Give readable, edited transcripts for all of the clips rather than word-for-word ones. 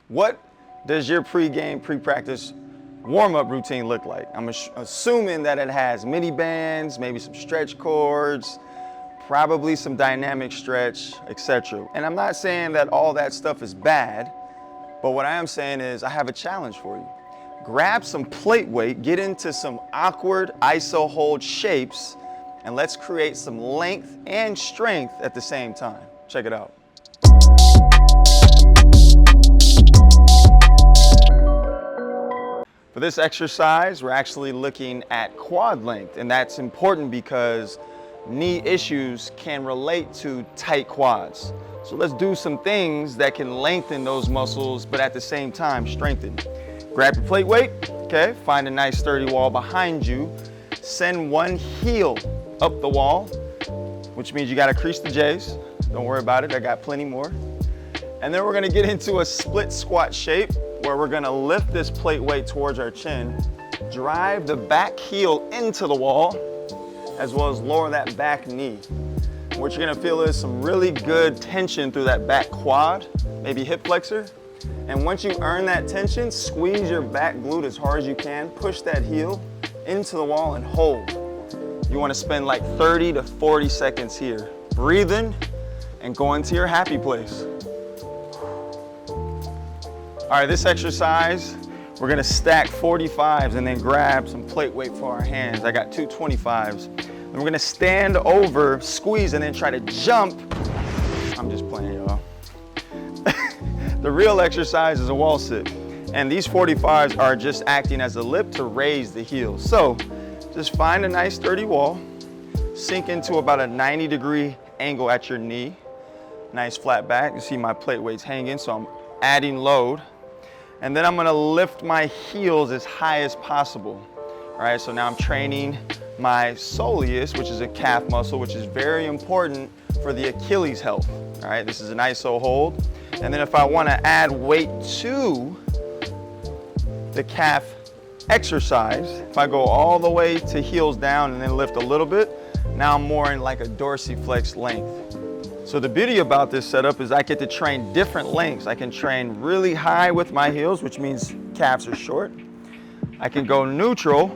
What does your pregame, pre-practice warm-up routine look like? I'm assuming that it has mini bands, maybe some stretch cords, probably some dynamic stretch, etc. And I'm not saying that all that stuff is bad, but what I am saying is I have a challenge for you. Grab some plate weight, get into some awkward iso hold shapes, and let's create some length and strength at the same time. Check it out. For this exercise, we're actually looking at quad length, and that's important because knee issues can relate to tight quads. So let's do some things that can lengthen those muscles, but at the same time strengthen. Grab your plate weight, okay? Find a nice sturdy wall behind you. Send one heel up the wall, which means you gotta crease the J's. Don't worry about it, I got plenty more. And then we're gonna get into a split squat shape where we're gonna lift this plate weight towards our chin, drive the back heel into the wall, as well as lower that back knee. What you're gonna feel is some really good tension through that back quad, maybe hip flexor. And once you earn that tension, squeeze your back glute as hard as you can, push that heel into the wall and hold. You wanna spend like 30 to 40 seconds here. Breathe in and go into your happy place. All right, this exercise, we're gonna stack 45s and then grab some plate weight for our hands. I got two 25s. And we're gonna stand over, squeeze, and then try to jump. I'm just playing, y'all. The real exercise is a wall sit. And these 45s are just acting as a lip to raise the heels. So just find a nice sturdy wall, sink into about a 90-degree angle at your knee. Nice flat back. You see my plate weight's hanging, so I'm adding load. And then I'm gonna lift my heels as high as possible. All right, so now I'm training my soleus, which is a calf muscle, which is very important for the Achilles health. All right, this is an iso hold. And then if I wanna add weight to the calf exercise, if I go all the way to heels down and then lift a little bit, now I'm more in like a dorsiflex length. So the beauty about this setup is I get to train different lengths. I can train really high with my heels, which means calves are short. I can go neutral,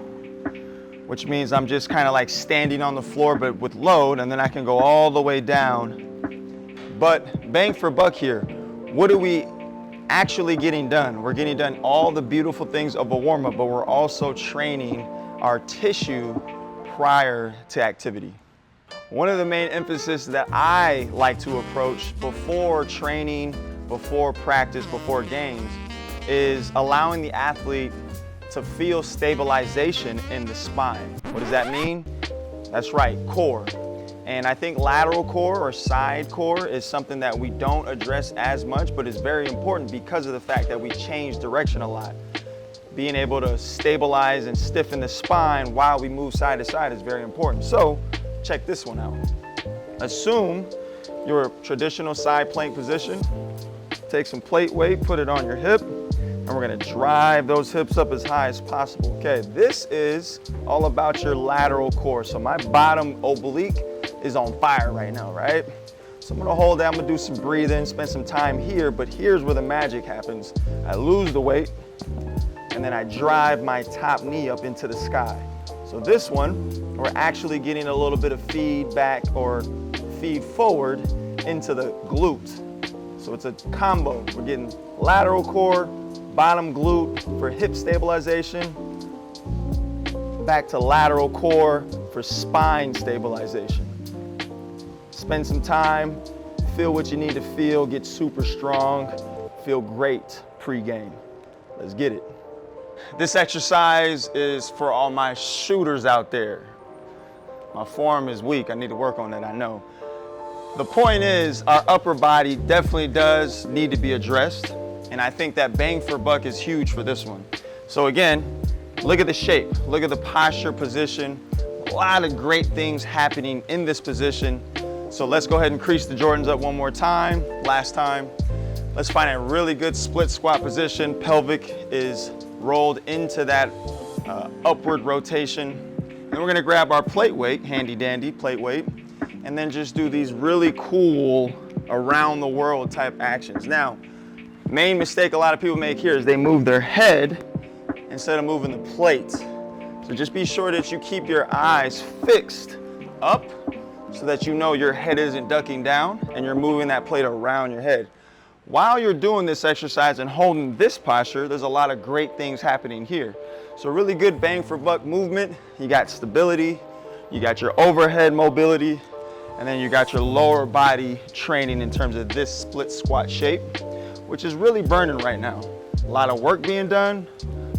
which means I'm just kind of like standing on the floor but with load, and then I can go all the way down. But bang for buck here, what are we actually getting done? We're getting done all the beautiful things of a warm-up, but we're also training our tissue prior to activity. One of the main emphasis that I like to approach before training, before practice, before games, is allowing the athlete to feel stabilization in the spine. What does that mean? That's right, core. And I think lateral core or side core is something that we don't address as much, but is very important because of the fact that we change direction a lot. Being able to stabilize and stiffen the spine while we move side to side is very important. So, check this one out. Assume your traditional side plank position. Take some plate weight, put it on your hip, and we're gonna drive those hips up as high as possible. Okay, this is all about your lateral core. So my bottom oblique is on fire right now, right? So I'm gonna hold that, I'm gonna do some breathing, spend some time here, but here's where the magic happens. I lose the weight, and then I drive my top knee up into the sky. So this one, we're actually getting a little bit of feedback or feed forward into the glute. So it's a combo. We're getting lateral core, bottom glute for hip stabilization, back to lateral core for spine stabilization. Spend some time, feel what you need to feel, get super strong, feel great pre-game. Let's get it. This exercise is for all my shooters out there. My form is weak, I need to work on it, I know. The point is, our upper body definitely does need to be addressed, and I think that bang for buck is huge for this one. So again, look at the shape, look at the posture position, a lot of great things happening in this position. So let's go ahead and crease the Jordans up one more time, last time. Let's find a really good split squat position. Pelvic is rolled into that upward rotation. Then we're gonna grab our plate weight, handy dandy plate weight, and then just do these really cool around the world type actions. Now, Main mistake a lot of people make here is they move their head instead of moving the plate. So just be sure that you keep your eyes fixed up so that you know your head isn't ducking down and you're moving that plate around your head. While you're doing this exercise and holding this posture, there's a lot of great things happening here. So really good bang for buck movement. You got stability, you got your overhead mobility, and then you got your lower body training in terms of this split squat shape, which is really burning right now. A lot of work being done,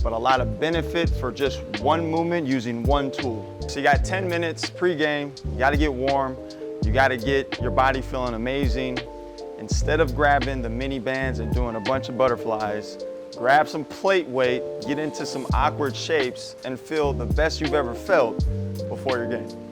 but a lot of benefit for just one movement using one tool. So you got 10 minutes pre-game, you gotta get warm, you gotta get your body feeling amazing. Instead of grabbing the mini bands and doing a bunch of butterflies, grab some plate weight, get into some awkward shapes, and feel the best you've ever felt before your game.